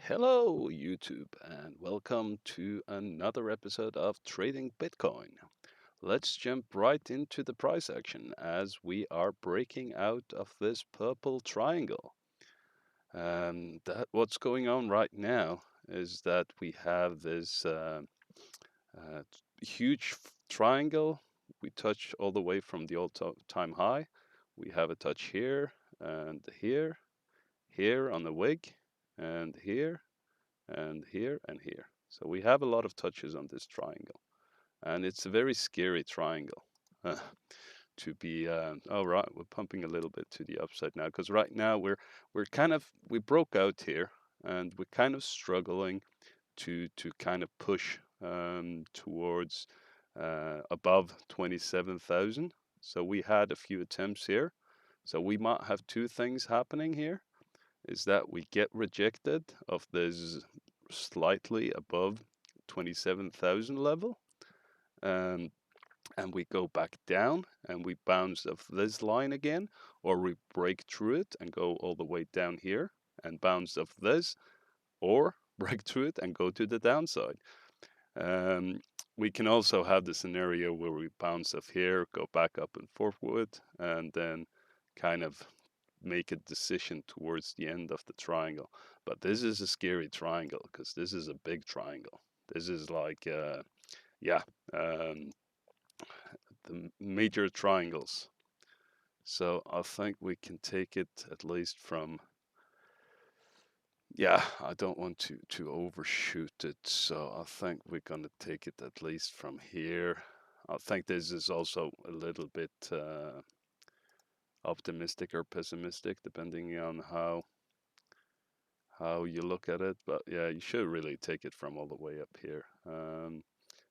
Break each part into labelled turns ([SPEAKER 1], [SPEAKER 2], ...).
[SPEAKER 1] Hello, YouTube, and welcome to another episode of Trading Bitcoin. Let's jump right into the price action as we are breaking out of this purple triangle. What's going on right now is that we have this uh, huge triangle. We touch all the way from the all-time high. We have a touch here and here on the wick, and here and here and here. So we have a lot of touches on this triangle, and it's a very scary triangle uh, to be. Oh right, we're pumping a little bit to the upside now because right now we broke out here, and we're kind of struggling to kind of push towards above 27,000. So we had a few attempts here. So we might have two things happening here is that we get rejected of this slightly above 27,000 level, um, and we go back down and we bounce off this line again, or we break through it and go all the way down here and bounce off this, or break through it and go to the downside. Um, we can also have the scenario where we bounce off here, go back up and forward, and then kind of make a decision towards the end of the triangle. But this is a scary triangle because this is a big triangle. This is like, yeah, um, the major triangles. So I think we can take it at least from, yeah, I don't want to overshoot it. So I think we're gonna take it at least from here. I think this is also a little bit optimistic or pessimistic, depending on how you look at it. But yeah, you should really take it from all the way up here.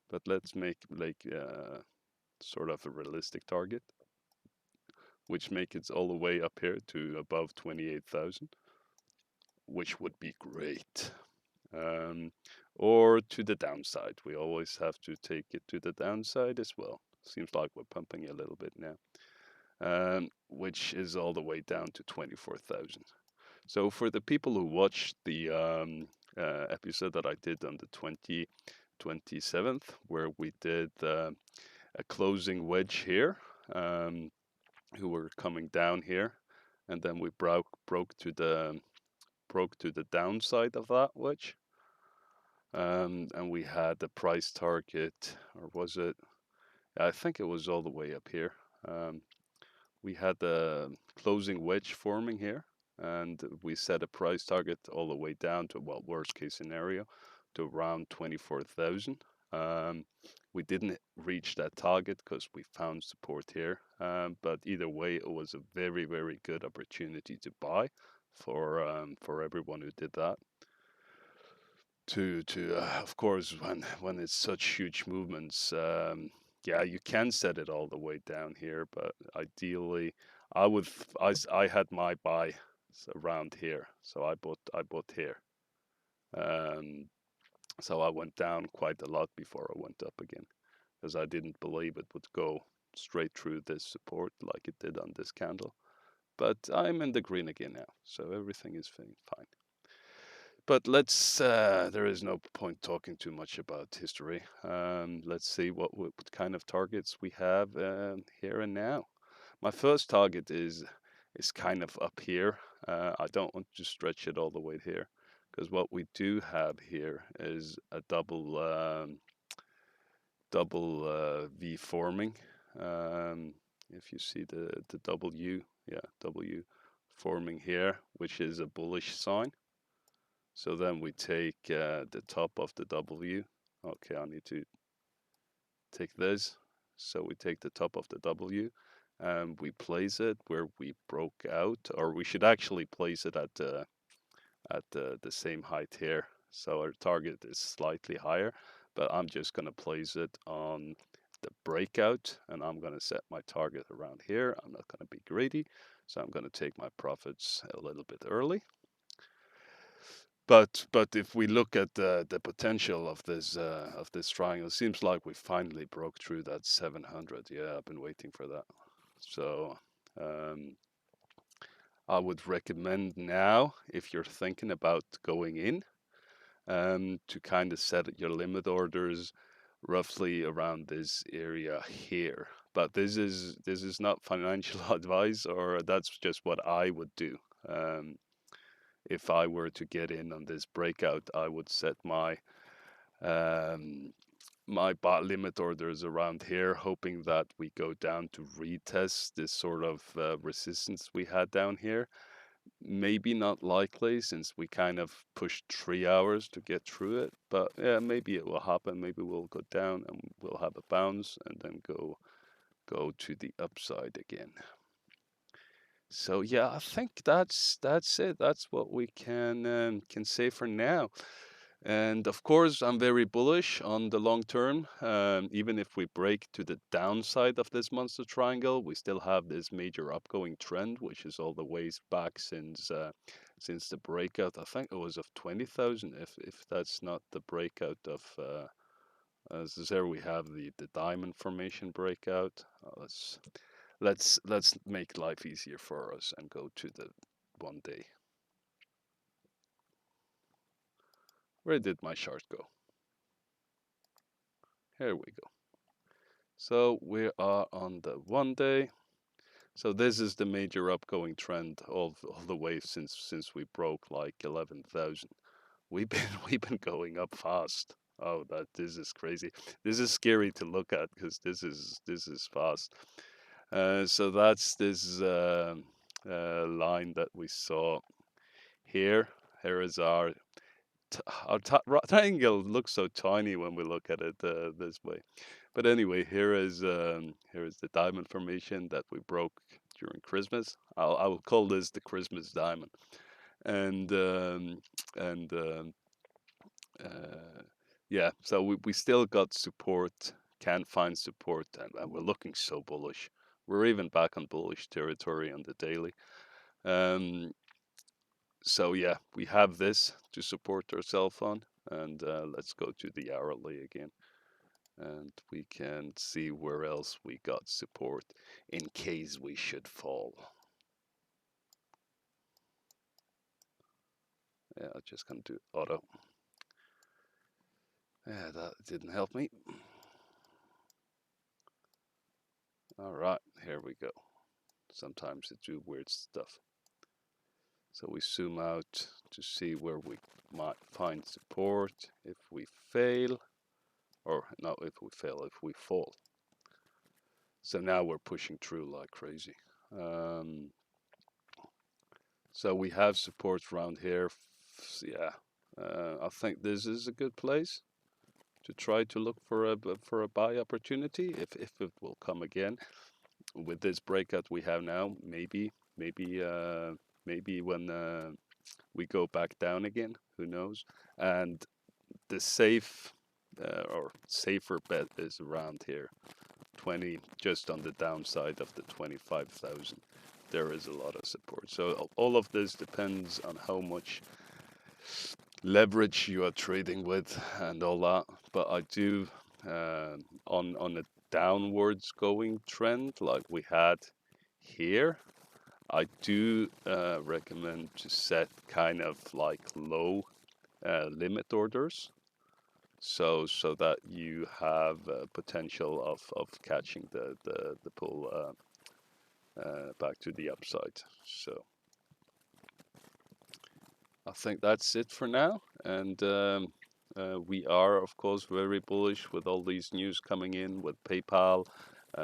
[SPEAKER 1] But let's make like sort of a realistic target, which make it all the way up here to above 28,000, which would be great. Um, or to the downside. We always have to take it to the downside as well. Seems like we're pumping a little bit now, which is all the way down to 24,000. So for the people who watched the episode that I did on the 27th, where we did a closing wedge here, um, who were coming down here, and then we broke to the downside of that wedge, and we had the price target, or was it? I think it was all the way up here. Um, we had the closing wedge forming here, and we set a price target all the way down to, well, worst case scenario, to around 24,000. We didn't reach that target because we found support here, but either way, it was a very, very good opportunity to buy for everyone who did that. Of course, when it's such huge movements, yeah, you can set it all the way down here, but ideally, I would I had my buy around here, so I bought here. Um, so I went down quite a lot before I went up again, because I didn't believe it would go straight through this support like it did on this candle. But I'm in the green again now, so everything is fine. But there is no point talking too much about history. Let's see what kind of targets we have here and now. My first target is kind of up here. I don't want to stretch it all the way here because what we do have here is a double V forming. If you see the W, yeah, W forming here, which is a bullish sign. So then we take the top of the W. Okay, I need to take this. So we take the top of the W and we place it where we broke out, or we should actually place it at the same height here. So our target is slightly higher, but I'm just going to place it on the breakout, and I'm going to set my target around here. I'm not going to be greedy, so I'm going to take my profits a little bit early. But if we look at the potential of this triangle, it seems like we finally broke through that 700. Yeah, I've been waiting for that. So um, I would recommend now, if you're thinking about going in, to kind of set your limit orders roughly around this area here. But this is not financial advice, or that's just what I would do. Um, if I were to get in on this breakout, I would set um, my bot limit orders around here, hoping that we go down to retest this sort of resistance we had down here. Maybe not likely, since we kind of pushed 3 hours to get through it, but yeah, maybe it will happen. Maybe we'll go down and we'll have a bounce and then go to the upside again. So yeah, I think that's it. That's what we can say for now. And of course, I'm very bullish on the long term. Even if we break to the downside of this monster triangle, we still have this major upgoing trend, which is all the ways back since the breakout. I think it was of 20,000. If that's not the breakout of as there we have the diamond formation breakout. Let's make life easier for us and go to the 1 day. Where did my chart go? Here we go. So we are on the 1 day. So this is the major upgoing trend all the way since we broke like 11,000. We've been we've been going up fast. Oh, this is crazy. This is scary to look at because this is fast. So that's this line that we saw here. Here is our triangle looks so tiny when we look at it this way. But anyway, here is the diamond formation that we broke during Christmas. I will call this the Christmas diamond, and and uh, yeah. So we still got support, can find support, and we're looking so bullish. We're even back on bullish territory on the daily. Um, so yeah, we have this to support ourselves on, and let's go to the hourly again, and we can see where else we got support in case we should fall. Yeah, I'm just gonna do auto. Yeah, that didn't help me. All right, here we go. Sometimes it do weird stuff. So we zoom out to see where we might find support if we fail, or not if we fail, if we fall. So now we're pushing through like crazy. Um, so we have support around here. Yeah, I think this is a good place to try to look for a buy opportunity if it will come again. With this breakout we have now, maybe when we go back down again, who knows? And the or safer bet is around here. 20, just on the downside of the 25,000. There is a lot of support. So all of this depends on how much leverage you are trading with and all that. But I do on a downwards going trend like we had here. I do recommend to set kind of like low limit orders, so that you have potential of catching the pull back to the upside. So I think that's it for now, and we are of course very bullish with all these news coming in with PayPal.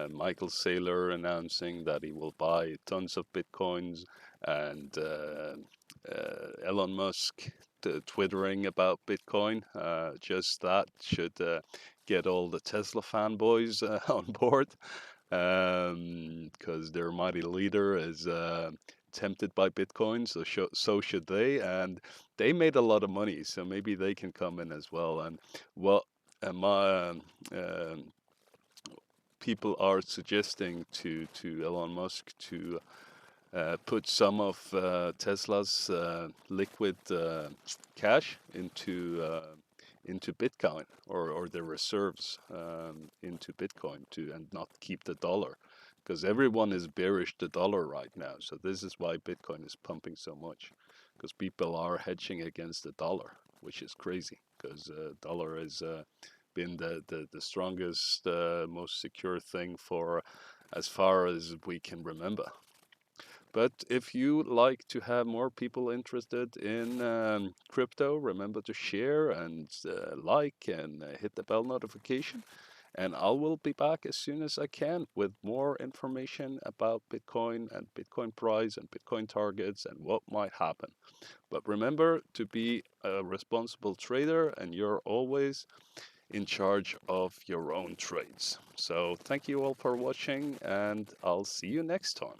[SPEAKER 1] Michael Saylor announcing that he will buy tons of bitcoins, and Elon Musk twittering about Bitcoin. Just that should get all the Tesla fanboys on board, because their mighty leader is tempted by Bitcoin. So should they, and they made a lot of money, so maybe they can come in as well. And well, my people are suggesting to Elon Musk to put some of Tesla's liquid cash into Bitcoin, or their reserves into Bitcoin, and not keep the dollar, because everyone is bearish the dollar right now. So this is why Bitcoin is pumping so much, because people are hedging against the dollar. which is crazy because dollar has been the strongest, most secure thing for as far as we can remember. But if you like to have more people interested in crypto, remember to share and like and hit the bell notification. And I will be back as soon as I can with more information about Bitcoin and Bitcoin price and Bitcoin targets and what might happen. But remember to be a responsible trader, and you're always in charge of your own trades. So thank you all for watching, and I'll see you next time.